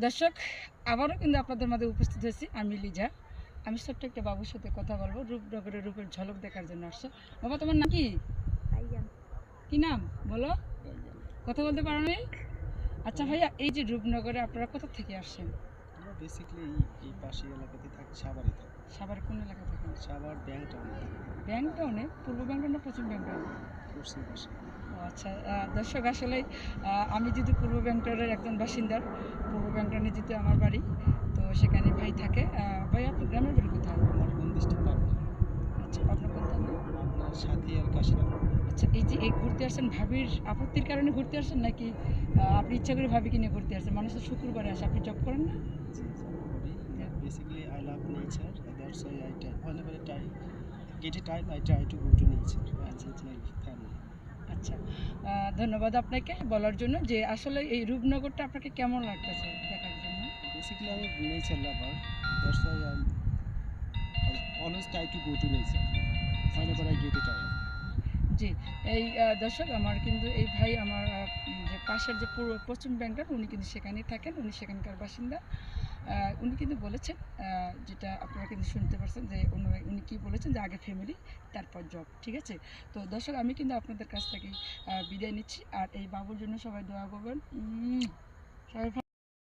দর্শক, আবারও কিন্তু আপনাদের মাঝে উপস্থিত হয়েছি আমি লিজা। আমি ছোট্ট একটা বাবুর সাথে কথা বলবো, রূপনগরের রূপের ঝলক দেখার জন্য আসছে। বাবা, তোমার নাম কি? কি নাম বলো? কথা বলতে পারো না? আচ্ছা ভাইয়া, এই যে রূপনগরে আপনারা কোথা থেকে আসছেন? আমরা বেসিক্যালি এই পাশের এলাকাতে থাকি, সাভারে থাকি। সাভার কোন এলাকা থাকেন? সাভার ব্যাংক টাউনে থাকি। ব্যাংক টাউনে? পূর্ব ব্যাংক টাউন না পশ্চিম ব্যাংক টাউন? পশ্চিম পাশে। ও আচ্ছা, দর্শক আসলে আমি যদি পূর্ব ব্যাংক টাউনের একজন বাসিন্দা, পূর্ব ব্যাংক টাউনে যেহেতু আমার বাড়ি, তো সেখানে ভাই থাকে। ভাই, আপনার গ্রামের বাড়ি কোথায়? আমার কোন ডিস্ট্রিক্ট পাবনা। আচ্ছা, পাবনা কোন থানা? আপনার সাথী আর কাশিরাম। আচ্ছা, এই যে এই ঘুরতে আসছেন ভাবির আপত্তির কারণে ঘুরতে আসছেন, নাকি আপনি ইচ্ছা করে ভাবিকে নিয়ে ঘুরতে আসছেন? মানুষ তো শুক্রবারে আসে, আপনি জব করেন না? জি জি করি। হ্যাঁ। Basically I love nature, that's why I try whenever I try get a time I try to go to nature and with my family. আচ্ছা, ধন্যবাদ আপনাকে বলার জন্য যে আসলে এই রূপনগরটা আপনাকে কেমন লাগতেছে দেখার জন্য। বেসিক্যালি আমি nature lover, that's why I always try to go to nature whenever I get a time. জি, এই দর্শক, আমার কিন্তু এই ভাই আমার যে পাশের যে পশ্চিম ব্যাংকটা, উনি কিন্তু সেখানেই থাকেন, উনি সেখানকার বাসিন্দা। উনি কিন্তু বলেছেন, যেটা আপনারা কিন্তু শুনতে পারছেন যে উনি কি বলেছেন, যে আগে ফ্যামিলি তারপর জব। ঠিক আছে? তো দর্শক, আমি কিন্তু আপনাদের কাছ থেকে বিদায় নিচ্ছি। আর এই বাবুর জন্য সবাই দোয়া করবেন। সবাই